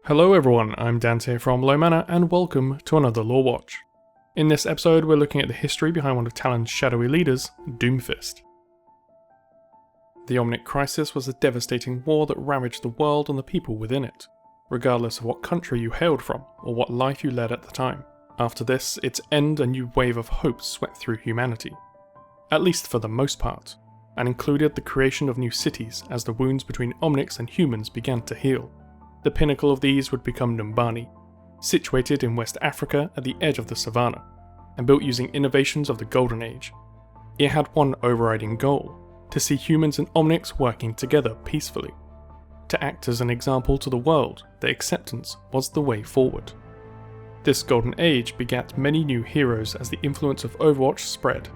Hello everyone, I'm Dante from Low Manor and welcome to another Lorewatch. In this episode we're looking at the history behind one of Talon's shadowy leaders, Doomfist. The Omnic Crisis was a devastating war that ravaged the world and the people within it, regardless of what country you hailed from or what life you led at the time. After this, its end, a new wave of hope swept through humanity, at least for the most part, and included the creation of new cities as the wounds between Omnics and humans began to heal. The pinnacle of these would become Numbani, situated in West Africa at the edge of the savannah, and built using innovations of the Golden Age. It had one overriding goal: to see humans and Omnics working together peacefully. To act as an example to the world that acceptance was the way forward. This Golden Age begat many new heroes as the influence of Overwatch spread,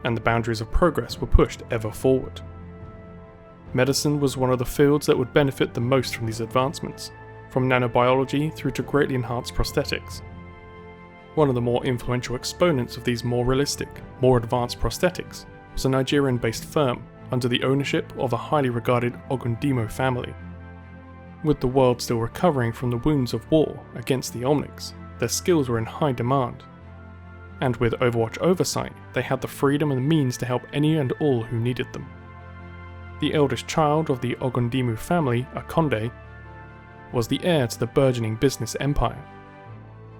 and the boundaries of progress were pushed ever forward. Medicine was one of the fields that would benefit the most from these advancements, from nanobiology through to greatly enhanced prosthetics. One of the more influential exponents of these more realistic, more advanced prosthetics was a Nigerian-based firm under the ownership of a highly regarded Ogundimo family. With the world still recovering from the wounds of war against the Omnics, their skills were in high demand. And with Overwatch oversight, they had the freedom and the means to help any and all who needed them. The eldest child of the Ogundimu family, Akonde, was the heir to the burgeoning business empire,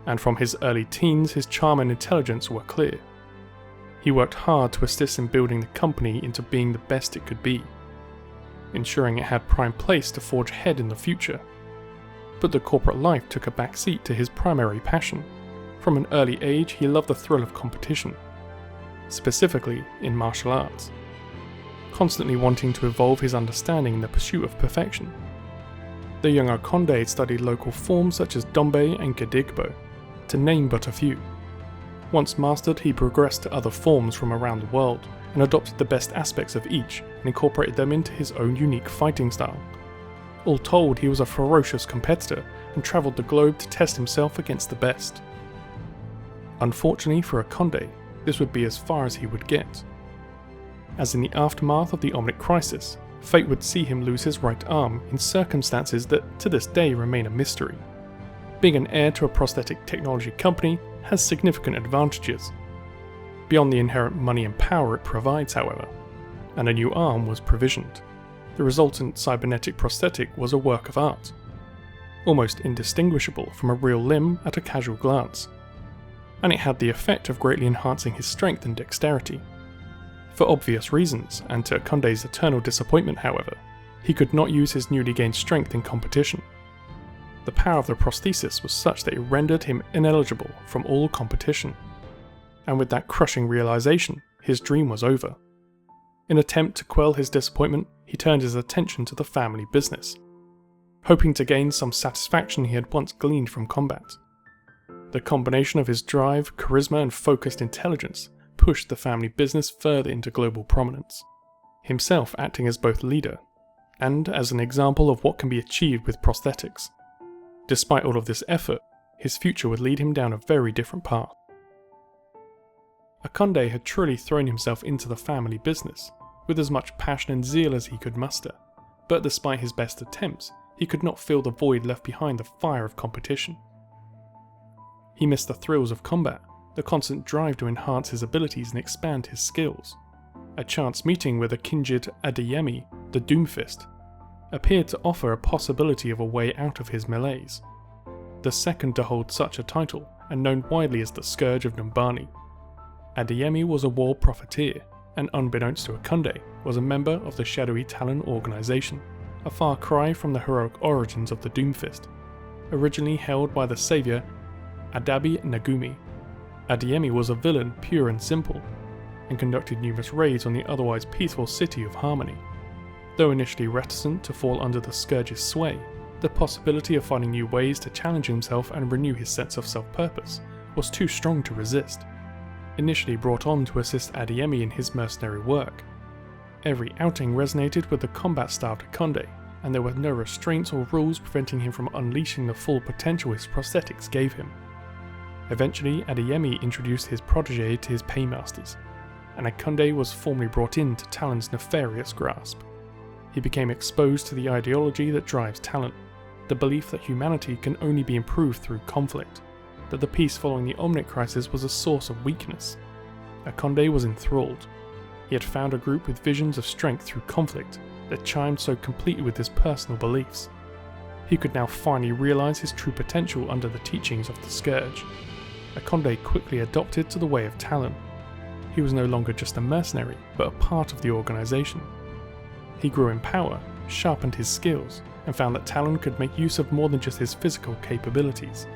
and from his early teens his charm and intelligence were clear. He worked hard to assist in building the company into being the best it could be, ensuring it had prime place to forge ahead in the future. But the corporate life took a backseat to his primary passion. From an early age he loved the thrill of competition, specifically in martial arts, constantly wanting to evolve his understanding in the pursuit of perfection. The young Akonde studied local forms such as Dombe and Gedigbo, to name but a few. Once mastered, he progressed to other forms from around the world, and adopted the best aspects of each and incorporated them into his own unique fighting style. All told, he was a ferocious competitor and travelled the globe to test himself against the best. Unfortunately for Akonde, this would be as far as he would get, as in the aftermath of the Omnic Crisis, fate would see him lose his right arm in circumstances that to this day remain a mystery. Being an heir to a prosthetic technology company has significant advantages, beyond the inherent money and power it provides however, and a new arm was provisioned. The resultant cybernetic prosthetic was a work of art, almost indistinguishable from a real limb at a casual glance, and it had the effect of greatly enhancing his strength and dexterity. For obvious reasons, and to Akonde's eternal disappointment however, he could not use his newly gained strength in competition. The power of the prosthesis was such that it rendered him ineligible from all competition. And with that crushing realization, his dream was over. In an attempt to quell his disappointment, he turned his attention to the family business, hoping to gain some satisfaction he had once gleaned from combat. The combination of his drive, charisma and focused intelligence pushed the family business further into global prominence, himself acting as both leader and as an example of what can be achieved with prosthetics. Despite all of this effort, his future would lead him down a very different path. Akonde had truly thrown himself into the family business, with as much passion and zeal as he could muster, but despite his best attempts, he could not fill the void left behind the fire of competition. He missed the thrills of combat, the constant drive to enhance his abilities and expand his skills. A chance meeting with Akinjid Adeyemi, the Doomfist, appeared to offer a possibility of a way out of his malaise. The second to hold such a title, and known widely as the Scourge of Numbani. Adeyemi was a war profiteer, and unbeknownst to Akonde, was a member of the shadowy Talon organization, a far cry from the heroic origins of the Doomfist, originally held by the saviour Adabi Nagumi. Adeyemi was a villain pure and simple, and conducted numerous raids on the otherwise peaceful city of Harmony. Though initially reticent to fall under the Scourge's sway, the possibility of finding new ways to challenge himself and renew his sense of self-purpose was too strong to resist. Initially brought on to assist Adeyemi in his mercenary work, every outing resonated with the combat-starved Akonde, and there were no restraints or rules preventing him from unleashing the full potential his prosthetics gave him. Eventually, Adeyemi introduced his protege to his paymasters, and Akonde was formally brought into Talon's nefarious grasp. He became exposed to the ideology that drives Talon, the belief that humanity can only be improved through conflict, that the peace following the Omnic Crisis was a source of weakness. Akonde was enthralled. He had found a group with visions of strength through conflict that chimed so completely with his personal beliefs. He could now finally realise his true potential under the teachings of the Scourge. Akonde quickly adopted to the way of Talon. He was no longer just a mercenary, but a part of the organisation. He grew in power, sharpened his skills, and found that Talon could make use of more than just his physical capabilities.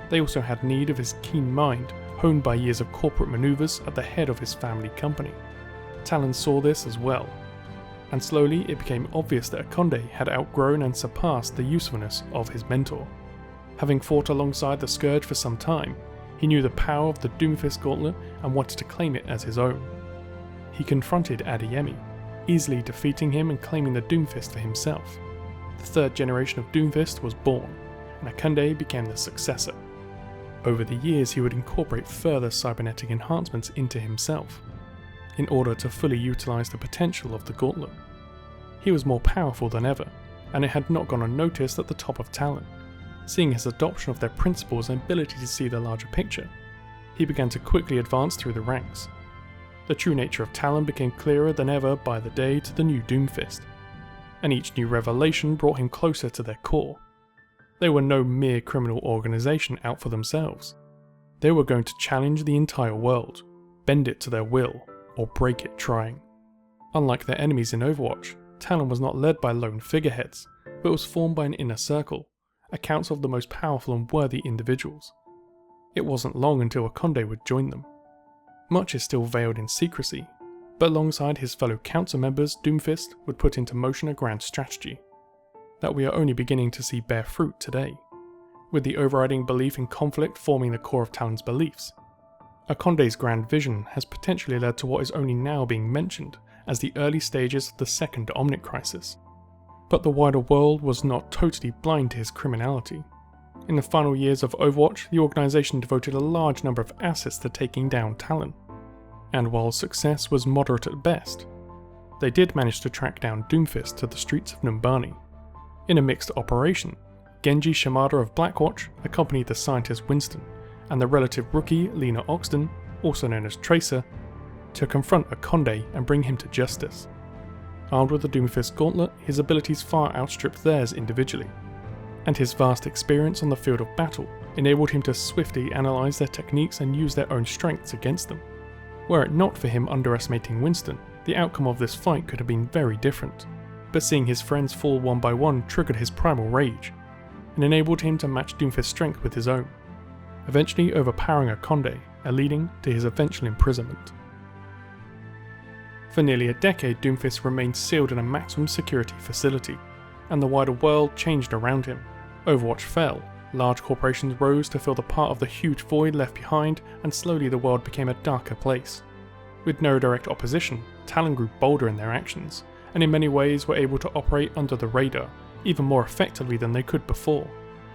They also had need of his keen mind, honed by years of corporate manoeuvres at the head of his family company. Talon saw this as well, and slowly it became obvious that Akonde had outgrown and surpassed the usefulness of his mentor. Having fought alongside the Scourge for some time, he knew the power of the Doomfist gauntlet and wanted to claim it as his own. He confronted Adeyemi, easily defeating him and claiming the Doomfist for himself. The third generation of Doomfist was born, and Akonde became the successor. Over the years he would incorporate further cybernetic enhancements into himself, in order to fully utilise the potential of the gauntlet. He was more powerful than ever, and it had not gone unnoticed at the top of Talon. Seeing his adoption of their principles and ability to see the larger picture, he began to quickly advance through the ranks. The true nature of Talon became clearer than ever by the day to the new Doomfist, and each new revelation brought him closer to their core. They were no mere criminal organisation out for themselves. They were going to challenge the entire world, bend it to their will, or break it trying. Unlike their enemies in Overwatch, Talon was not led by lone figureheads, but was formed by an inner circle, a council of the most powerful and worthy individuals. It wasn't long until Akonde would join them. Much is still veiled in secrecy, but alongside his fellow council members, Doomfist would put into motion a grand strategy that we are only beginning to see bear fruit today, with the overriding belief in conflict forming the core of Talon's beliefs. Akonde's grand vision has potentially led to what is only now being mentioned as the early stages of the second Omnic Crisis. But the wider world was not totally blind to his criminality. In the final years of Overwatch, the organisation devoted a large number of assets to taking down Talon, and while success was moderate at best, they did manage to track down Doomfist to the streets of Numbani. In a mixed operation, Genji Shimada of Blackwatch accompanied the scientist Winston and the relative rookie Lena Oxton, also known as Tracer, to confront Akonde and bring him to justice. Armed with the Doomfist gauntlet, his abilities far outstripped theirs individually, and his vast experience on the field of battle enabled him to swiftly analyse their techniques and use their own strengths against them. Were it not for him underestimating Winston, the outcome of this fight could have been very different, but seeing his friends fall one by one triggered his primal rage, and enabled him to match Doomfist's strength with his own, eventually overpowering Akonde and leading to his eventual imprisonment. For nearly a decade, Doomfist remained sealed in a maximum security facility, and the wider world changed around him. Overwatch fell, large corporations rose to fill the part of the huge void left behind, and slowly the world became a darker place. With no direct opposition, Talon grew bolder in their actions, and in many ways were able to operate under the radar, even more effectively than they could before.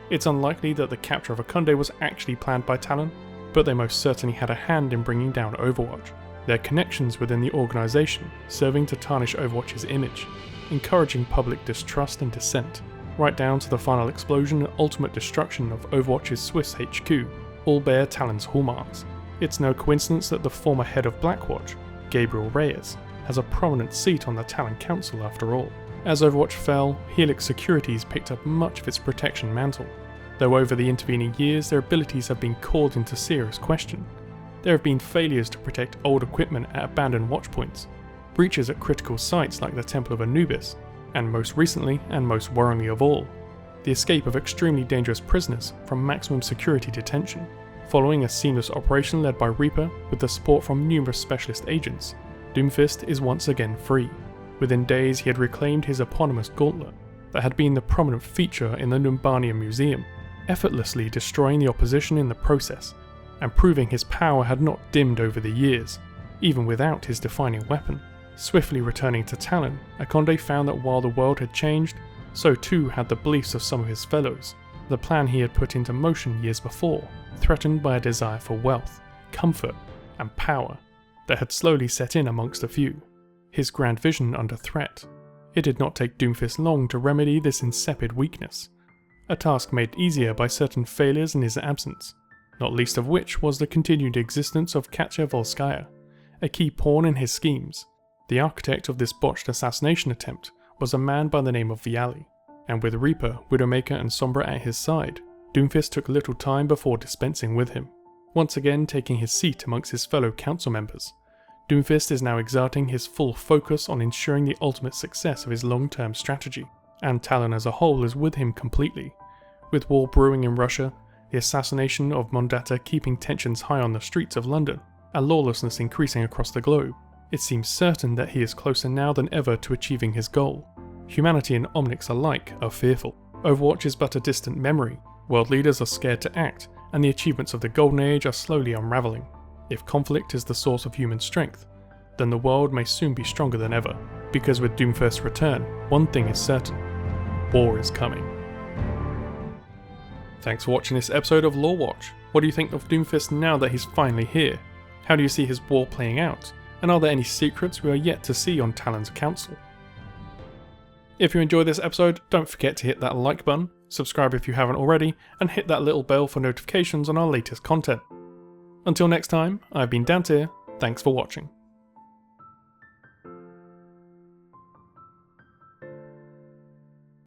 It's unlikely that the capture of Akonde was actually planned by Talon, but they most certainly had a hand in bringing down Overwatch, their connections within the organisation serving to tarnish Overwatch's image, encouraging public distrust and dissent, right down to the final explosion and ultimate destruction of Overwatch's Swiss HQ, all bear Talon's hallmarks. It's no coincidence that the former head of Blackwatch, Gabriel Reyes, has a prominent seat on the Talon Council after all. As Overwatch fell, Helix Securities picked up much of its protection mantle, though over the intervening years their abilities have been called into serious question. There have been failures to protect old equipment at abandoned watchpoints, breaches at critical sites like the Temple of Anubis, and most recently, and most worryingly of all, the escape of extremely dangerous prisoners from maximum security detention. Following a seamless operation led by Reaper with the support from numerous specialist agents, Doomfist is once again free. Within days he had reclaimed his eponymous gauntlet that had been the prominent feature in the Numbania Museum, effortlessly destroying the opposition in the process, and proving his power had not dimmed over the years, even without his defining weapon. Swiftly returning to Talon, Akonde found that while the world had changed, so too had the beliefs of some of his fellows. The plan he had put into motion years before, threatened by a desire for wealth, comfort, and power that had slowly set in amongst a few. His grand vision under threat. It did not take Doomfist long to remedy this insipid weakness. a task made easier by certain failures in his absence, not least of which was the continued existence of Katya Volskaya, a key pawn in his schemes. The architect of this botched assassination attempt was a man by the name of Viali, and with Reaper, Widowmaker and Sombra at his side, Doomfist took little time before dispensing with him. Once again taking his seat amongst his fellow council members, Doomfist is now exerting his full focus on ensuring the ultimate success of his long-term strategy, and Talon as a whole is with him completely. With war brewing in Russia, the assassination of Mondata keeping tensions high on the streets of London, and lawlessness increasing across the globe, it seems certain that he is closer now than ever to achieving his goal. Humanity and Omnics alike are fearful. Overwatch is but a distant memory, world leaders are scared to act, and the achievements of the Golden Age are slowly unravelling. If conflict is the source of human strength, then the world may soon be stronger than ever, because with Doomfist's return, one thing is certain: war is coming. Thanks for watching this episode of Lorewatch. What do you think of Doomfist now that he's finally here? How do you see his war playing out? And are there any secrets we are yet to see on Talon's council? If you enjoyed this episode, don't forget to hit that like button, subscribe if you haven't already, and hit that little bell for notifications on our latest content. Until next time, I've been Dante, thanks for watching.